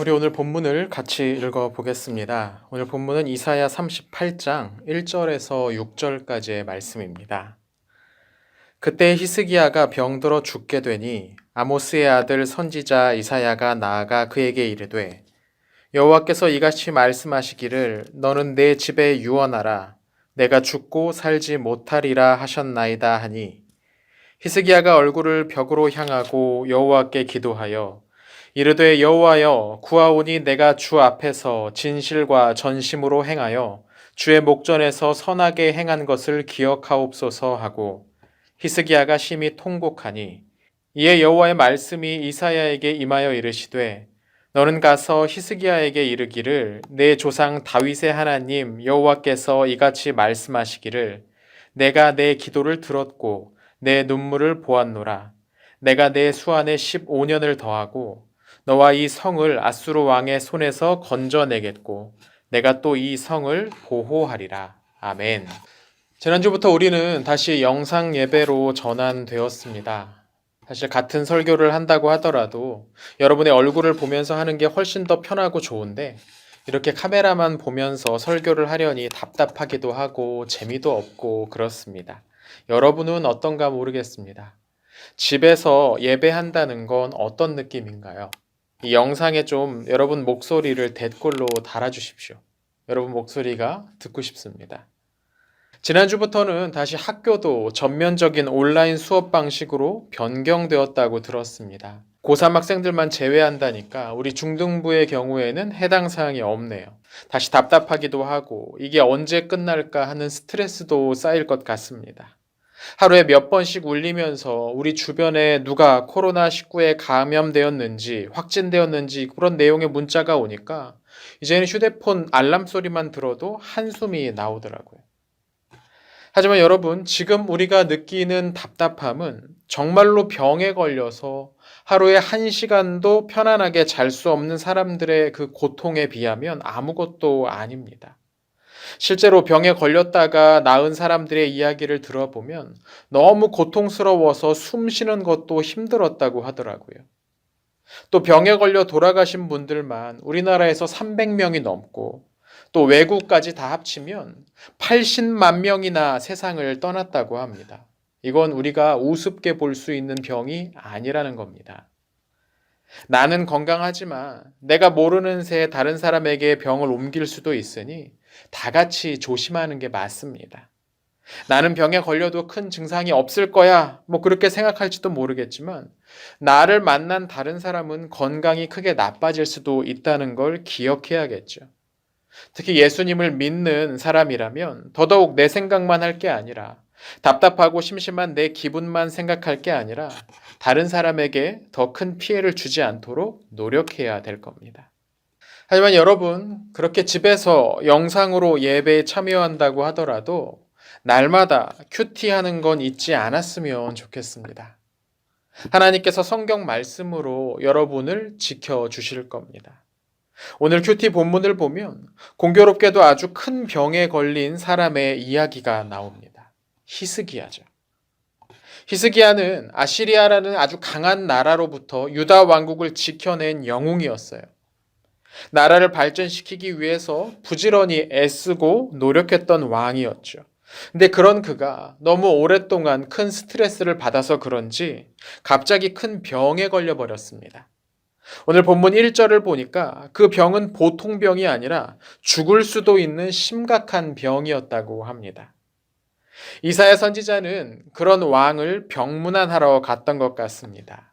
우리 오늘 본문을 같이 읽어보겠습니다. 오늘 본문은 이사야 38장 1절에서 6절까지의 말씀입니다. 그때 히스기야가 병들어 죽게 되니 아모스의 아들 선지자 이사야가 나아가 그에게 이르되 여호와께서 이같이 말씀하시기를 너는 내 집에 유언하라 내가 죽고 살지 못하리라 하셨나이다 하니 히스기야가 얼굴을 벽으로 향하고 여호와께 기도하여 이르되 여호와여 구하오니 내가 주 앞에서 진실과 전심으로 행하여 주의 목전에서 선하게 행한 것을 기억하옵소서 하고 히스기야가 심히 통곡하니 이에 여호와의 말씀이 이사야에게 임하여 이르시되 너는 가서 히스기야에게 이르기를 내 조상 다윗의 하나님 여호와께서 이같이 말씀하시기를 내가 내 기도를 들었고 내 눈물을 보았노라 내가 내 수안에 15년을 더하고 너와 이 성을 아수르 왕의 손에서 건져내겠고 내가 또 이 성을 보호하리라. 아멘. 지난주부터 우리는 다시 영상 예배로 전환되었습니다. 사실 같은 설교를 한다고 하더라도 여러분의 얼굴을 보면서 하는 게 훨씬 더 편하고 좋은데 이렇게 카메라만 보면서 설교를 하려니 답답하기도 하고 재미도 없고 그렇습니다. 여러분은 어떤가 모르겠습니다. 집에서 예배한다는 건 어떤 느낌인가요? 이 영상에 좀 여러분 목소리를 댓글로 달아주십시오. 여러분 목소리가 듣고 싶습니다. 지난주부터는 다시 학교도 전면적인 온라인 수업 방식으로 변경되었다고 들었습니다. 고3 학생들만 제외한다니까 우리 중등부의 경우에는 해당 사항이 없네요. 다시 답답하기도 하고 이게 언제 끝날까 하는 스트레스도 쌓일 것 같습니다. 하루에 몇 번씩 울리면서 우리 주변에 누가 코로나19에 감염되었는지 확진되었는지 그런 내용의 문자가 오니까 이제는 휴대폰 알람 소리만 들어도 한숨이 나오더라고요. 하지만 여러분, 지금 우리가 느끼는 답답함은 정말로 병에 걸려서 하루에 1시간도 편안하게 잘 수 없는 사람들의 그 고통에 비하면 아무것도 아닙니다. 실제로 병에 걸렸다가 나은 사람들의 이야기를 들어보면 너무 고통스러워서 숨 쉬는 것도 힘들었다고 하더라고요. 또 병에 걸려 돌아가신 분들만 우리나라에서 300명이 넘고 또 외국까지 다 합치면 80만 명이나 세상을 떠났다고 합니다. 이건 우리가 우습게 볼 수 있는 병이 아니라는 겁니다. 나는 건강하지만 내가 모르는 새에 다른 사람에게 병을 옮길 수도 있으니 다 같이 조심하는 게 맞습니다. 나는 병에 걸려도 큰 증상이 없을 거야. 그렇게 생각할지도 모르겠지만 나를 만난 다른 사람은 건강이 크게 나빠질 수도 있다는 걸 기억해야겠죠. 특히 예수님을 믿는 사람이라면 더더욱 내 생각만 할 게 아니라 답답하고 심심한 내 기분만 생각할 게 아니라 다른 사람에게 더 큰 피해를 주지 않도록 노력해야 될 겁니다. 하지만 여러분, 그렇게 집에서 영상으로 예배에 참여한다고 하더라도 날마다 큐티하는 건 잊지 않았으면 좋겠습니다. 하나님께서 성경 말씀으로 여러분을 지켜주실 겁니다. 오늘 큐티 본문을 보면 공교롭게도 아주 큰 병에 걸린 사람의 이야기가 나옵니다. 히스기야죠. 히스기야는 아시리아라는 아주 강한 나라로부터 유다 왕국을 지켜낸 영웅이었어요. 나라를 발전시키기 위해서 부지런히 애쓰고 노력했던 왕이었죠. 근데 그런 그가 너무 오랫동안 큰 스트레스를 받아서 그런지 갑자기 큰 병에 걸려버렸습니다. 오늘 본문 1절을 보니까 그 병은 보통 병이 아니라 죽을 수도 있는 심각한 병이었다고 합니다. 이사야 선지자는 그런 왕을 병문안하러 갔던 것 같습니다.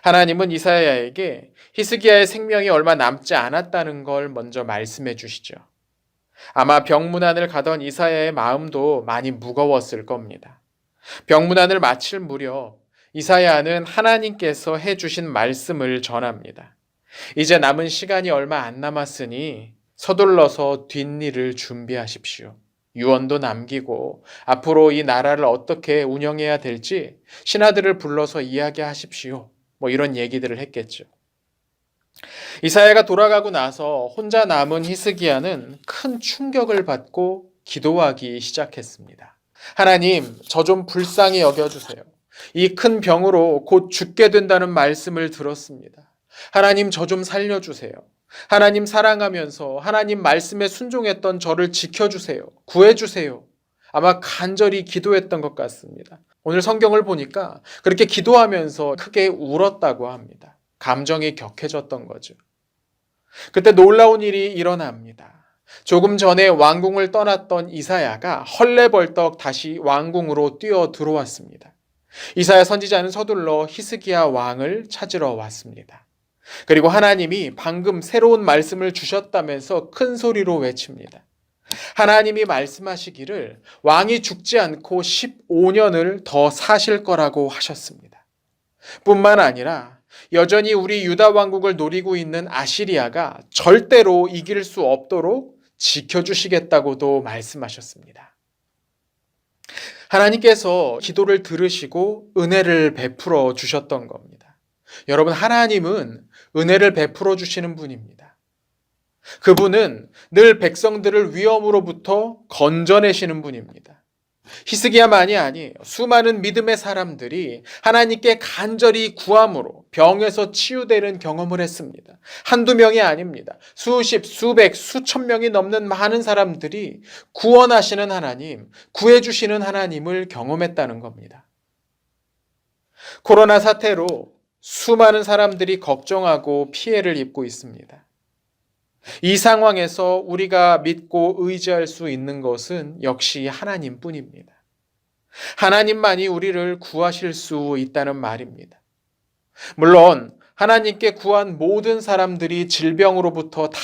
하나님은 이사야에게 히스기야의 생명이 얼마 남지 않았다는 걸 먼저 말씀해 주시죠. 아마 병문안을 가던 이사야의 마음도 많이 무거웠을 겁니다. 병문안을 마칠 무렵 이사야는 하나님께서 해주신 말씀을 전합니다. 이제 남은 시간이 얼마 안 남았으니 서둘러서 뒷일을 준비하십시오. 유언도 남기고 앞으로 이 나라를 어떻게 운영해야 될지 신하들을 불러서 이야기하십시오. 이런 얘기들을 했겠죠. 이사야가 돌아가고 나서 혼자 남은 히스기야는 큰 충격을 받고 기도하기 시작했습니다. 하나님, 저 좀 불쌍히 여겨주세요. 이 큰 병으로 곧 죽게 된다는 말씀을 들었습니다. 하나님, 저 좀 살려주세요. 하나님 사랑하면서 하나님 말씀에 순종했던 저를 지켜주세요. 구해주세요. 아마 간절히 기도했던 것 같습니다. 오늘 성경을 보니까 그렇게 기도하면서 크게 울었다고 합니다. 감정이 격해졌던 거죠. 그때 놀라운 일이 일어납니다. 조금 전에 왕궁을 떠났던 이사야가 헐레벌떡 다시 왕궁으로 뛰어 들어왔습니다. 이사야 선지자는 서둘러 히스기야 왕을 찾으러 왔습니다. 그리고 하나님이 방금 새로운 말씀을 주셨다면서 큰 소리로 외칩니다. 하나님이 말씀하시기를 왕이 죽지 않고 15년을 더 사실 거라고 하셨습니다. 뿐만 아니라 여전히 우리 유다 왕국을 노리고 있는 아시리아가 절대로 이길 수 없도록 지켜주시겠다고도 말씀하셨습니다. 하나님께서 기도를 들으시고 은혜를 베풀어 주셨던 겁니다. 여러분, 하나님은 은혜를 베풀어 주시는 분입니다. 그분은 늘 백성들을 위험으로부터 건져내시는 분입니다. 히스기야만이 아니에요. 수많은 믿음의 사람들이 하나님께 간절히 구함으로 병에서 치유되는 경험을 했습니다. 한두 명이 아닙니다. 수십, 수백, 수천 명이 넘는 많은 사람들이 구원하시는 하나님, 구해주시는 하나님을 경험했다는 겁니다. 코로나 사태로 수많은 사람들이 걱정하고 피해를 입고 있습니다. 이 상황에서 우리가 믿고 의지할 수 있는 것은 역시 하나님뿐입니다. 하나님만이 우리를 구하실 수 있다는 말입니다. 물론 하나님께 구한 모든 사람들이 질병으로부터 다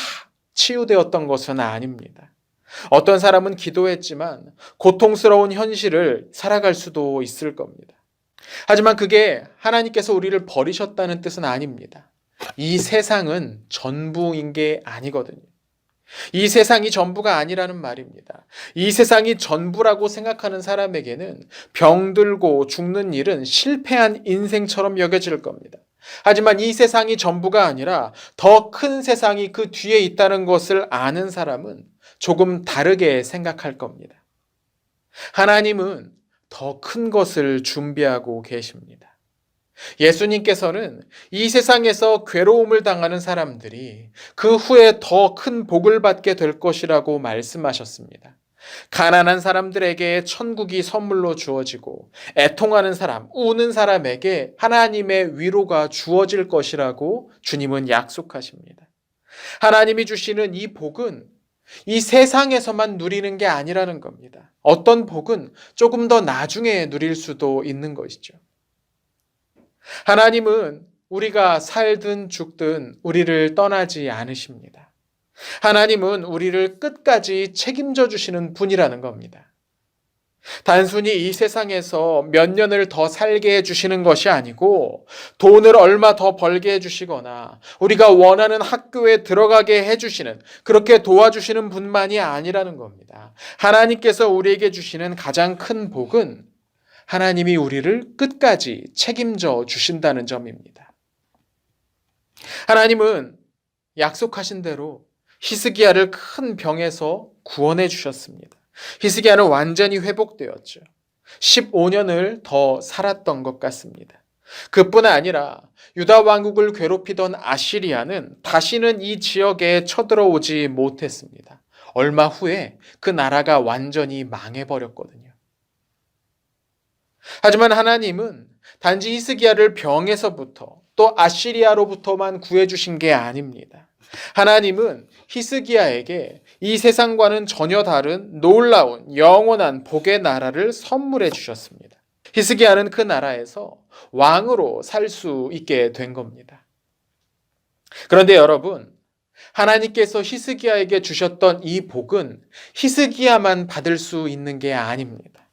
치유되었던 것은 아닙니다. 어떤 사람은 기도했지만 고통스러운 현실을 살아갈 수도 있을 겁니다. 하지만 그게 하나님께서 우리를 버리셨다는 뜻은 아닙니다. 이 세상은 전부인 게 아니거든요. 이 세상이 전부가 아니라는 말입니다. 이 세상이 전부라고 생각하는 사람에게는 병들고 죽는 일은 실패한 인생처럼 여겨질 겁니다. 하지만 이 세상이 전부가 아니라 더 큰 세상이 그 뒤에 있다는 것을 아는 사람은 조금 다르게 생각할 겁니다. 하나님은 더 큰 것을 준비하고 계십니다. 예수님께서는 이 세상에서 괴로움을 당하는 사람들이 그 후에 더 큰 복을 받게 될 것이라고 말씀하셨습니다. 가난한 사람들에게 천국이 선물로 주어지고 애통하는 사람, 우는 사람에게 하나님의 위로가 주어질 것이라고 주님은 약속하십니다. 하나님이 주시는 이 복은 이 세상에서만 누리는 게 아니라는 겁니다. 어떤 복은 조금 더 나중에 누릴 수도 있는 것이죠. 하나님은 우리가 살든 죽든 우리를 떠나지 않으십니다. 하나님은 우리를 끝까지 책임져 주시는 분이라는 겁니다. 단순히 이 세상에서 몇 년을 더 살게 해주시는 것이 아니고 돈을 얼마 더 벌게 해주시거나 우리가 원하는 학교에 들어가게 해주시는, 그렇게 도와주시는 분만이 아니라는 겁니다. 하나님께서 우리에게 주시는 가장 큰 복은 하나님이 우리를 끝까지 책임져 주신다는 점입니다. 하나님은 약속하신 대로 히스기야를 큰 병에서 구원해 주셨습니다. 히스기야는 완전히 회복되었죠. 15년을 더 살았던 것 같습니다. 그뿐 아니라 유다 왕국을 괴롭히던 아시리아는 다시는 이 지역에 쳐들어오지 못했습니다. 얼마 후에 그 나라가 완전히 망해버렸거든요. 하지만 하나님은 단지 히스기야를 병에서부터 또 아시리아로부터만 구해주신 게 아닙니다. 하나님은 히스기야에게 이 세상과는 전혀 다른 놀라운 영원한 복의 나라를 선물해 주셨습니다. 히스기야는 그 나라에서 왕으로 살 수 있게 된 겁니다. 그런데 여러분, 하나님께서 히스기야에게 주셨던 이 복은 히스기야만 받을 수 있는 게 아닙니다.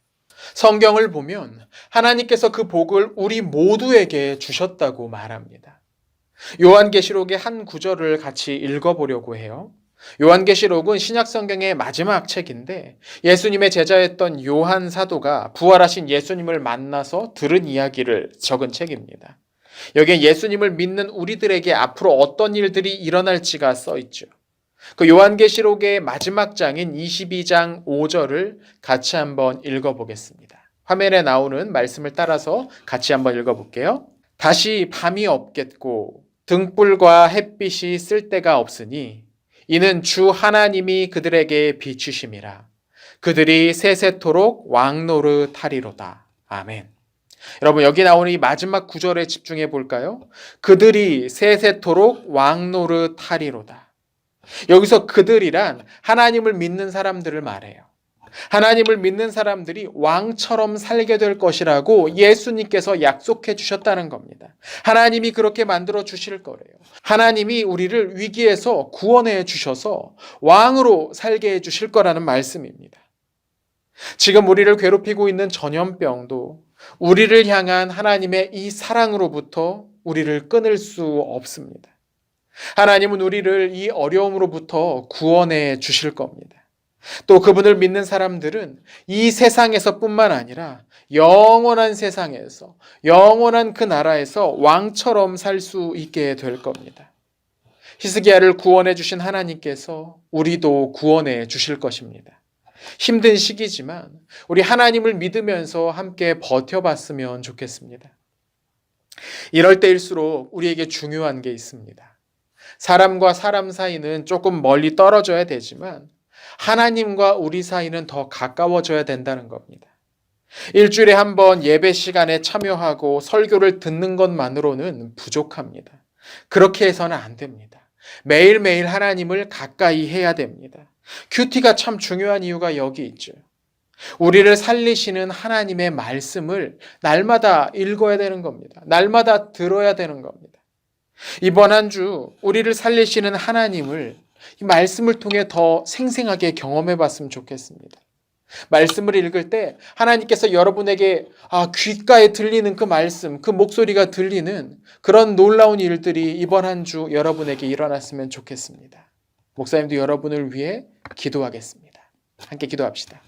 성경을 보면 하나님께서 그 복을 우리 모두에게 주셨다고 말합니다. 요한계시록의 한 구절을 같이 읽어보려고 해요. 요한계시록은 신약성경의 마지막 책인데 예수님의 제자였던 요한 사도가 부활하신 예수님을 만나서 들은 이야기를 적은 책입니다. 여기에 예수님을 믿는 우리들에게 앞으로 어떤 일들이 일어날지가 써있죠. 그 요한계시록의 마지막 장인 22장 5절을 같이 한번 읽어보겠습니다. 화면에 나오는 말씀을 따라서 같이 한번 읽어볼게요. 다시 밤이 없겠고 등불과 햇빛이 쓸데가 없으니 이는 주 하나님이 그들에게 비추심이라. 그들이 세세토록 왕노릇하리로다. 아멘. 여러분, 여기 나오는 이 마지막 구절에 집중해 볼까요? 그들이 세세토록 왕노릇하리로다. 여기서 그들이란 하나님을 믿는 사람들을 말해요. 하나님을 믿는 사람들이 왕처럼 살게 될 것이라고 예수님께서 약속해 주셨다는 겁니다. 하나님이 그렇게 만들어 주실 거래요. 하나님이 우리를 위기에서 구원해 주셔서 왕으로 살게 해 주실 거라는 말씀입니다. 지금 우리를 괴롭히고 있는 전염병도 우리를 향한 하나님의 이 사랑으로부터 우리를 끊을 수 없습니다. 하나님은 우리를 이 어려움으로부터 구원해 주실 겁니다. 또 그분을 믿는 사람들은 이 세상에서뿐만 아니라 영원한 세상에서, 영원한 그 나라에서 왕처럼 살 수 있게 될 겁니다. 히스기야를 구원해 주신 하나님께서 우리도 구원해 주실 것입니다. 힘든 시기지만 우리 하나님을 믿으면서 함께 버텨봤으면 좋겠습니다. 이럴 때일수록 우리에게 중요한 게 있습니다. 사람과 사람 사이는 조금 멀리 떨어져야 되지만 하나님과 우리 사이는 더 가까워져야 된다는 겁니다. 일주일에 한 번 예배 시간에 참여하고 설교를 듣는 것만으로는 부족합니다. 그렇게 해서는 안 됩니다. 매일매일 하나님을 가까이 해야 됩니다. 큐티가 참 중요한 이유가 여기 있죠. 우리를 살리시는 하나님의 말씀을 날마다 읽어야 되는 겁니다. 날마다 들어야 되는 겁니다. 이번 한 주 우리를 살리시는 하나님을 이 말씀을 통해 더 생생하게 경험해 봤으면 좋겠습니다. 말씀을 읽을 때 하나님께서 여러분에게 귓가에 들리는 그 말씀, 그 목소리가 들리는 그런 놀라운 일들이 이번 한 주 여러분에게 일어났으면 좋겠습니다. 목사님도 여러분을 위해 기도하겠습니다. 함께 기도합시다.